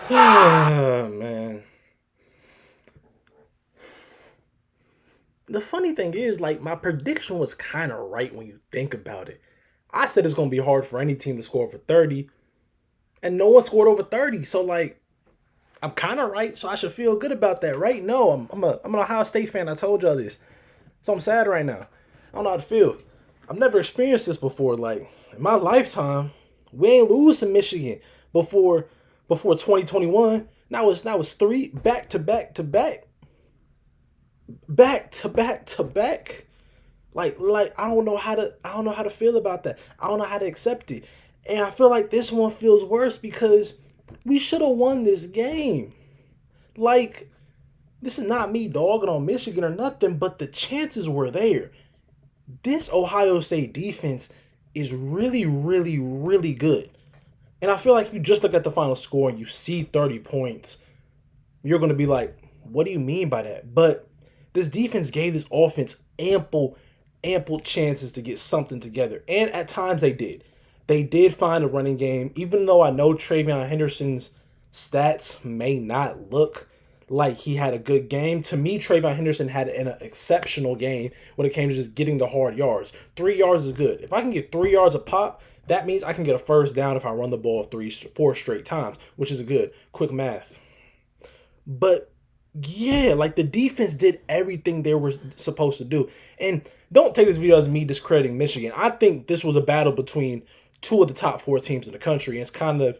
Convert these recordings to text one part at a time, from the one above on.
Man. The funny thing is, like, my prediction was kind of right when you think about it. I said it's going to be hard for any team to score over 30, and no one scored over 30. So, like, I'm kind of right, so I should feel good about that, right? No, I'm an Ohio State fan. I told y'all this. So I'm sad right now. I don't know how to feel. I've never experienced this before. Like, in my lifetime, we ain't lose to Michigan before 2021. Now it's three back to back to back. Back to back to back. Like I don't know how to feel about that. I don't know how to accept it. And I feel like this one feels worse because we should have won this game. Like, this is not me dogging on Michigan or nothing, but the chances were there. This Ohio State defense is really, really, really good. And I feel like you just look at the final score and you see 30 points, you're going to be like, what do you mean by that? But this defense gave this offense ample chances to get something together. And at times they did. They did find a running game, even though I know Travion Henderson's stats may not look like he had a good game. To me, Travion Henderson had an exceptional game when it came to just getting the hard yards. 3 yards is good. If I can get 3 yards a pop, that means I can get a first down if I run the ball four straight times, which is good. Quick math. But yeah, like the defense did everything they were supposed to do. And don't take this video as me discrediting Michigan. I think this was a battle between two of the top four teams in the country. And it's kind of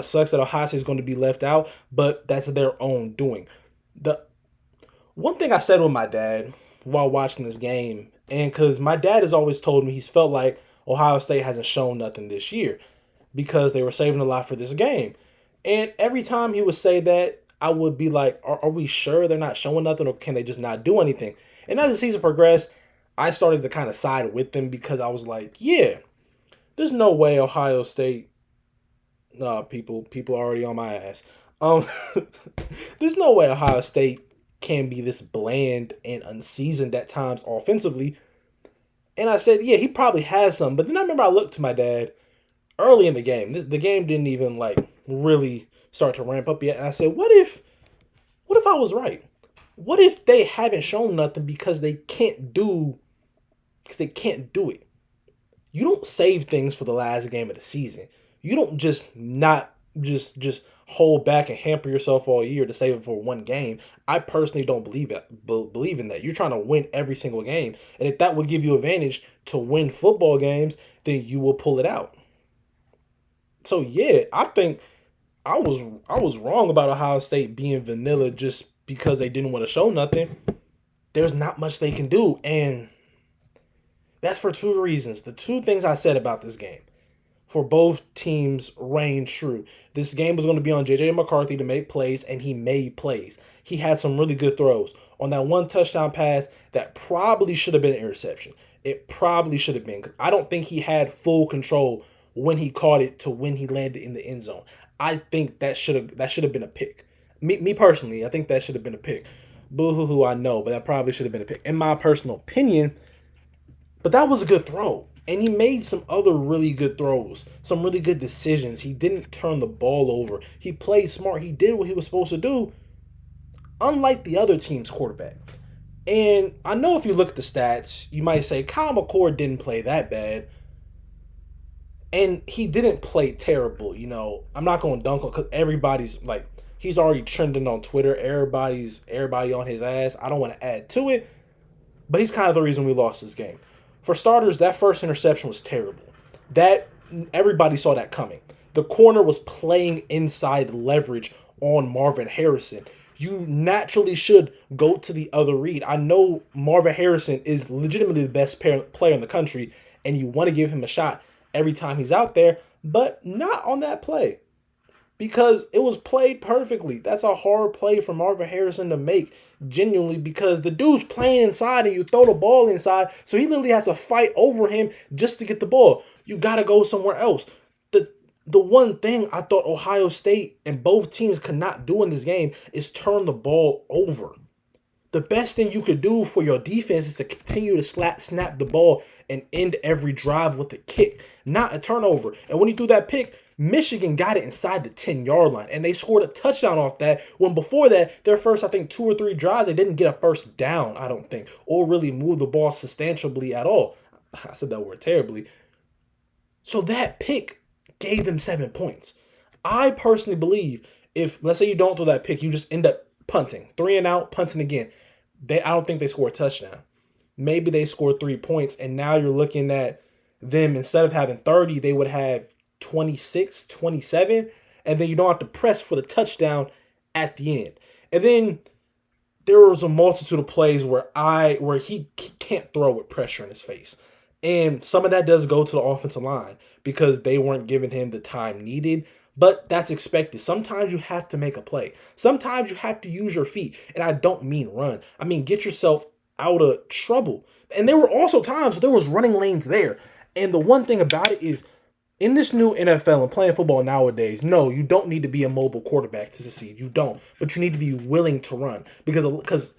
sucks that Ohio State is going to be left out, but that's their own doing. The one thing I said with my dad while watching this game, and because my dad has always told me he's felt like Ohio State hasn't shown nothing this year because they were saving a lot for this game. And every time he would say that, I would be like, are we sure they're not showing nothing or can they just not do anything? And as the season progressed, I started to kind of side with them because I was like, yeah, there's no way Ohio State, people are already on my ass. Um, there's no way Ohio State can be this bland and unseasoned at times offensively. And I said, yeah, he probably has some. But then I remember I looked to my dad early in the game. The game didn't even like really start to ramp up yet. And I said, what if I was right? What if they haven't shown nothing because they can't do it? You don't save things for the last game of the season. You don't just not just hold back and hamper yourself all year to save it for one game. I personally don't believe in that. You're trying to win every single game, and if that would give you advantage to win football games, then you will pull it out. So yeah, I think I was wrong about Ohio State being vanilla just because they didn't want to show nothing. There's not much they can do, and that's for two reasons. The two things I said about this game for both teams reigned true. This game was going to be on JJ McCarthy to make plays, and he made plays. He had some really good throws. On that one touchdown pass, that probably should have been an interception. It probably should have been because I don't think he had full control when he caught it to when he landed in the end zone. I think that should have been a pick. Me personally, I think that should have been a pick. Boo hoo hoo, I know, but that probably should have been a pick. In my personal opinion, but that was a good throw. And he made some other really good throws, some really good decisions. He didn't turn the ball over. He played smart. He did what he was supposed to do, unlike the other team's quarterback. And I know if you look at the stats, you might say Kyle McCord didn't play that bad. And he didn't play terrible. I'm not going to dunk on because everybody's like, he's already trending on Twitter. Everybody on his ass. I don't want to add to it, but he's kind of the reason we lost this game. For starters, that first interception was terrible. That everybody saw that coming. The corner was playing inside leverage on Marvin Harrison. You naturally should go to the other read. I know Marvin Harrison is legitimately the best player in the country, and you want to give him a shot every time he's out there, but not on that play because it was played perfectly. That's a hard play for Marvin Harrison to make, genuinely, because the dude's playing inside and you throw the ball inside, so he literally has to fight over him just to get the ball. You got to go somewhere else. The one thing I thought Ohio State and both teams could not do in this game is turn the ball over. The best thing you could do for your defense is to continue to snap the ball and end every drive with a kick, not a turnover. And when you do that pick, Michigan got it inside the 10-yard line, and they scored a touchdown off that, when before that, their first, I think, 2 or 3 drives, they didn't get a first down, I don't think, or really move the ball substantially at all. I said that word terribly. So that pick gave them 7 points. I personally believe if, let's say you don't throw that pick, you just end up punting. 3 and out, punting again. I don't think they score a touchdown. Maybe they scored 3 points, and now you're looking at them, instead of having 30, they would have 26, 27, and then you don't have to press for the touchdown at the end. And then there was a multitude of plays where he can't throw with pressure in his face. And some of that does go to the offensive line because they weren't giving him the time needed. But that's expected. Sometimes you have to make a play. Sometimes you have to use your feet. And I don't mean run. I mean get yourself out of trouble. And there were also times there was running lanes there. And the one thing about it is, in this new NFL and playing football nowadays, no, you don't need to be a mobile quarterback to succeed. You don't. But you need to be willing to run. Because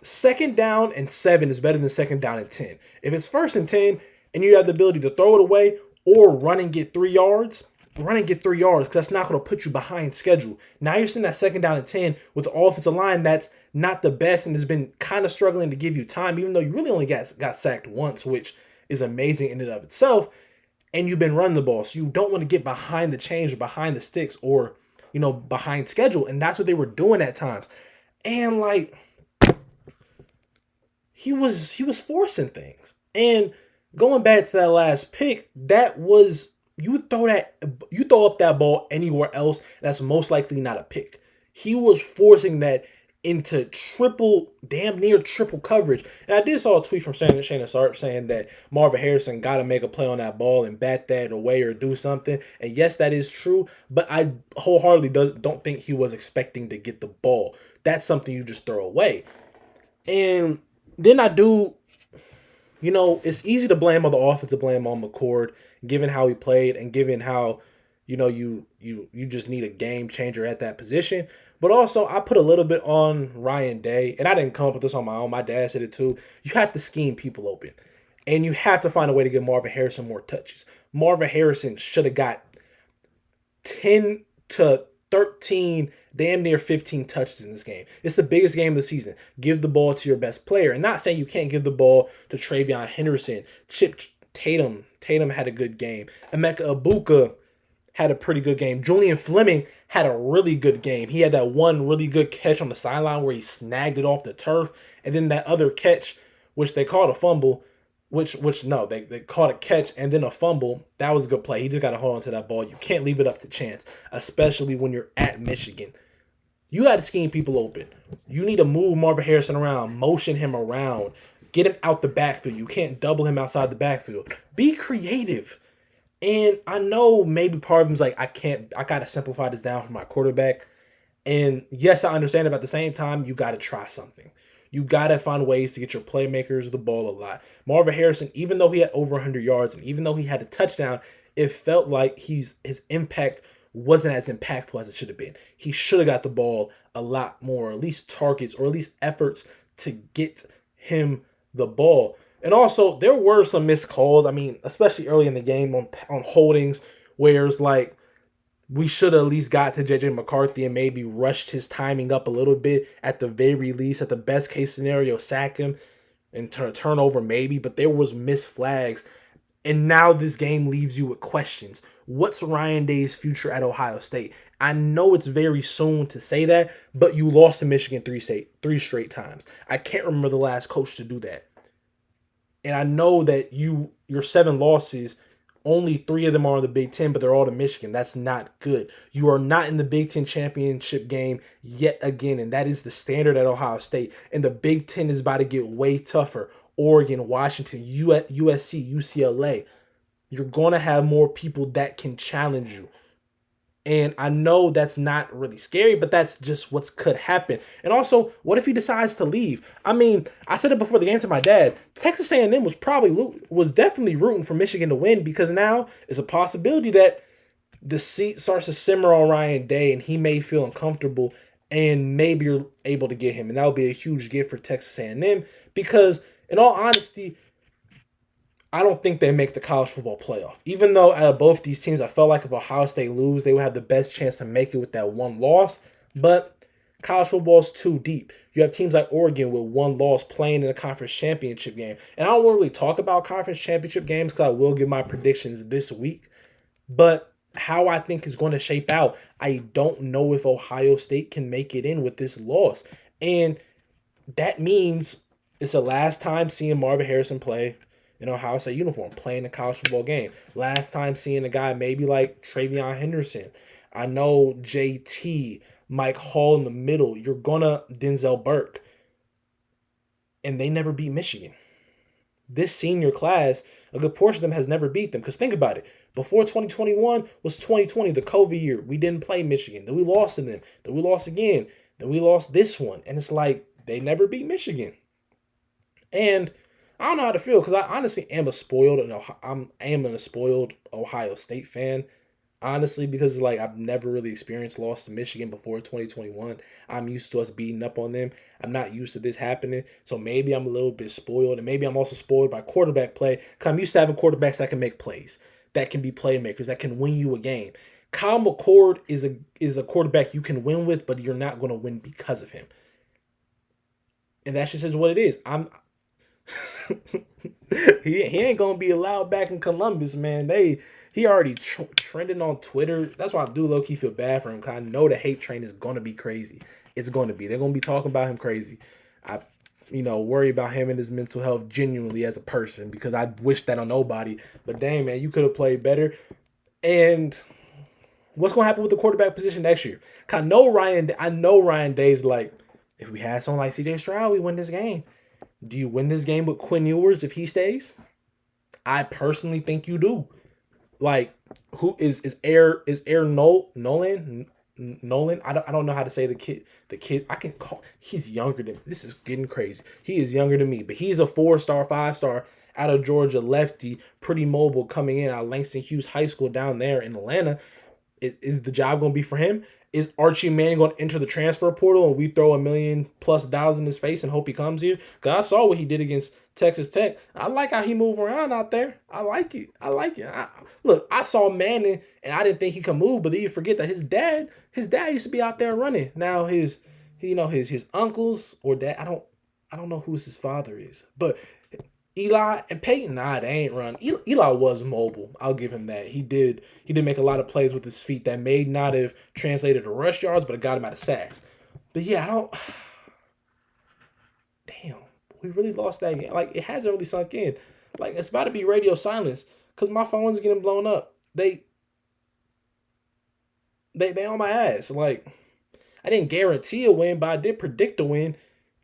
second down and 7 is better than second down and 10. If it's first and 10 and you have the ability to throw it away or run and get 3 yards, because that's not going to put you behind schedule. Now you're sitting at second down and 10 with the offensive line that's not the best and has been kind of struggling to give you time, even though you really only got sacked once, which is amazing in and of itself. And you've been running the ball, so you don't want to get behind the chains or behind the sticks or, behind schedule. And that's what they were doing at times. And like, he was forcing things. And going back to that last pick, that was, you throw up that ball anywhere else, that's most likely not a pick. He was forcing that into damn near triple coverage. And I did saw a tweet from Shannon Sharp saying that Marvin Harrison got to make a play on that ball and bat that away or do something. And yes, that is true, but I wholeheartedly don't think he was expecting to get the ball. That's something you just throw away. And then it's easy to blame on the offensive, blame on McCord, given how he played and given how, you just need a game changer at that position. But also, I put a little bit on Ryan Day, and I didn't come up with this on my own. My dad said it too. You have to scheme people open, and you have to find a way to get Marvin Harrison more touches. Marvin Harrison should have got 10 to 13, damn near 15 touches in this game. It's the biggest game of the season. Give the ball to your best player. And not saying you can't give the ball to Travion Henderson. Chip Tatum had a good game. Emeka Ibuka had a pretty good game. Julian Fleming had a really good game. He had that one really good catch on the sideline where he snagged it off the turf. And then that other catch, which they called a fumble, they caught a catch and then a fumble. That was a good play. He just got to hold on to that ball. You can't leave it up to chance, especially when you're at Michigan. You got to scheme people open. You need to move Marvin Harrison around, motion him around, get him out the backfield. You can't double him outside the backfield. Be creative. And I know maybe part of him's like, I got to simplify this down for my quarterback. And yes, I understand it, but at the same time, you got to try something. You got to find ways to get your playmakers the ball a lot. Marvin Harrison, even though he had over 100 yards and even though he had a touchdown, it felt like his impact wasn't as impactful as it should have been. He should have got the ball a lot more, at least targets or at least efforts to get him the ball. And also, there were some missed calls. I mean, especially early in the game on holdings, where it's like we should have at least got to J.J. McCarthy and maybe rushed his timing up a little bit at the very least. At the best case scenario, sack him and turnover maybe. But there was missed flags. And now this game leaves you with questions. What's Ryan Day's future at Ohio State? I know it's very soon to say that, but you lost to Michigan three straight times. I can't remember the last coach to do that. And I know that your 7 losses, only 3 of them are in the Big Ten, but they're all to Michigan. That's not good. You are not in the Big Ten championship game yet again, and that is the standard at Ohio State. And the Big Ten is about to get way tougher. Oregon, Washington, USC, UCLA. You're going to have more people that can challenge you. And I know that's not really scary, but that's just what could happen. And also, what if he decides to leave? I mean, I said it before the game to my dad. Texas A&M was definitely rooting for Michigan to win because now it's a possibility that the seat starts to simmer on Ryan Day and he may feel uncomfortable and maybe you're able to get him. And that would be a huge gift for Texas A&M because, in all honesty, I don't think they make the college football playoff. Even though out of both these teams, I felt like if Ohio State lose, they would have the best chance to make it with that one loss. But college football is too deep. You have teams like Oregon with one loss playing in a conference championship game. And I don't want to really talk about conference championship games because I will give my predictions this week. But how I think is going to shape out, I don't know if Ohio State can make it in with this loss. And that means it's the last time seeing Marvin Harrison play in Ohio State uniform, playing a college football game. Last time seeing a guy maybe like Travion Henderson. I know JT, Mike Hall in the middle. You're gonna Denzel Burke. And they never beat Michigan. This senior class, a good portion of them has never beat them. Because think about it. Before 2021 was 2020, the COVID year. We didn't play Michigan. Then we lost to them. Then we lost again. Then we lost this one. And it's like they never beat Michigan. And I don't know how to feel because I honestly am a spoiled and I am a spoiled Ohio State fan. Honestly, because like I've never really experienced loss to Michigan before 2021. I'm used to us beating up on them. I'm not used to this happening. So maybe I'm a little bit spoiled. And maybe I'm also spoiled by quarterback play. Because I'm used to having quarterbacks that can make plays, that can be playmakers, that can win you a game. Kyle McCord is a quarterback you can win with, but you're not going to win because of him. And that just is what it is. He ain't gonna be allowed back in Columbus, man. He already trending on Twitter. That's why I do low key feel bad for him. Cause I know the hate train is gonna be crazy. It's gonna be. They're gonna be talking about him crazy. I, worry about him and his mental health genuinely as a person because I wish that on nobody. But dang, man, you could have played better. And what's gonna happen with the quarterback position next year? Cause I know Ryan Day's like, if we had someone like CJ Stroud, we win this game. Do you win this game with Quinn Ewers if he stays? I personally think you do. Like, who is Air Nolan? Nolan? I don't know how to say the kid. The kid I can call. He's younger than. This is getting crazy. He is younger than me, but he's a 4-star, 5-star out of Georgia lefty, pretty mobile coming in out of Langston Hughes High School down there in Atlanta. Is the job going to be for him? Is Archie Manning going to enter the transfer portal and we throw $1 million+ in his face and hope he comes here? Because I saw what he did against Texas Tech. I like how he move around out there. I like it. Look, I saw Manning and I didn't think he could move, but then you forget that his dad used to be out there running. Now his uncles or dad, I don't know who his father is, but Eli and Peyton, they ain't run. Eli was mobile. I'll give him that. He did make a lot of plays with his feet that may not have translated to rush yards, but it got him out of sacks. But yeah, I don't. Damn, we really lost that game. Like it hasn't really sunk in. Like it's about to be radio silence because my phone's getting blown up. They on my ass. Like I didn't guarantee a win, but I did predict a win.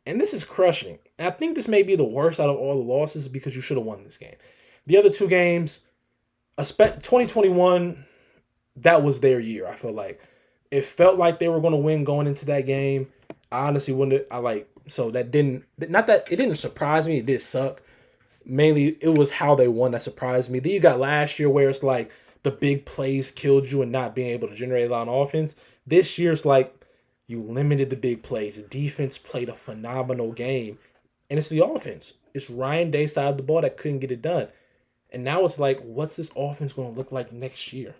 And this is crushing. And I think this may be the worst out of all the losses because you should have won this game. The other two games, 2021, that was their year, I feel like. It felt like they were going to win going into that game. I honestly wouldn't. So that didn't, not that it didn't surprise me. It did suck. Mainly, it was how they won that surprised me. Then you got last year where it's like the big plays killed you and not being able to generate a lot of offense. This year's like, you limited the big plays. The defense played a phenomenal game. And it's the offense. It's Ryan Day side of the ball that couldn't get it done. And now it's like, what's this offense going to look like next year?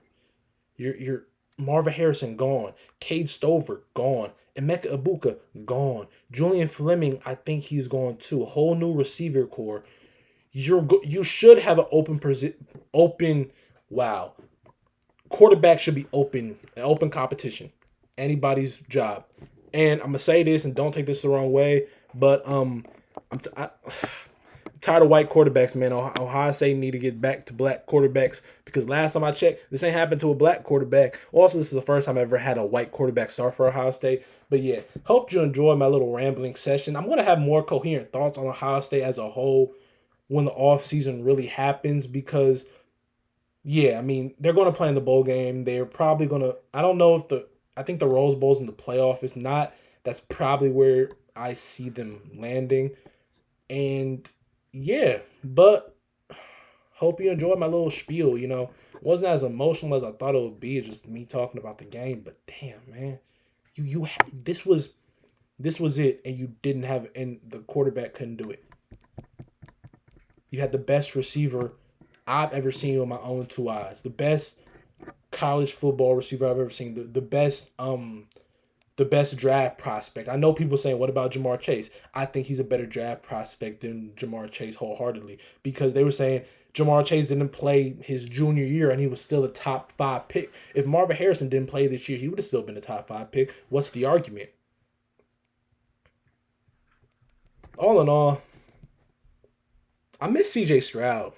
You're Marvin Harrison gone. Cade Stover gone. Emeka Ibuka gone. Julian Fleming, I think he's gone too. A whole new receiver core. You should have an open. Wow. Quarterback should be an open competition. Anybody's job. And I'm gonna say this, and don't take this the wrong way, but I'm tired of white quarterbacks, man. Ohio State need to get back to black quarterbacks because last time I checked, this ain't happened to a black quarterback. Also, this is the first time I ever had a white quarterback start for Ohio State. But yeah, hope you enjoy my little rambling session. I'm gonna have more coherent thoughts on Ohio State as a whole when the offseason really happens because yeah, I mean, they're going to play in the bowl game. They're probably going to, I think the Rose Bowl's in the playoff. If not, that's probably where I see them landing. And yeah, but hope you enjoyed my little spiel. Wasn't as emotional as I thought it would be. It's just me talking about the game. But damn, man, this was it, and you didn't have, and the quarterback couldn't do it. You had the best receiver I've ever seen with my own two eyes. The best college football receiver I've ever seen. The best draft prospect. I know people saying, what about Jamar Chase? I think he's a better draft prospect than Jamar Chase wholeheartedly, because they were saying Jamar Chase didn't play his junior year and he was still a top 5 pick. If Marvin Harrison didn't play this year, he would have still been a top 5 pick. What's the argument? All in all, I miss CJ Stroud.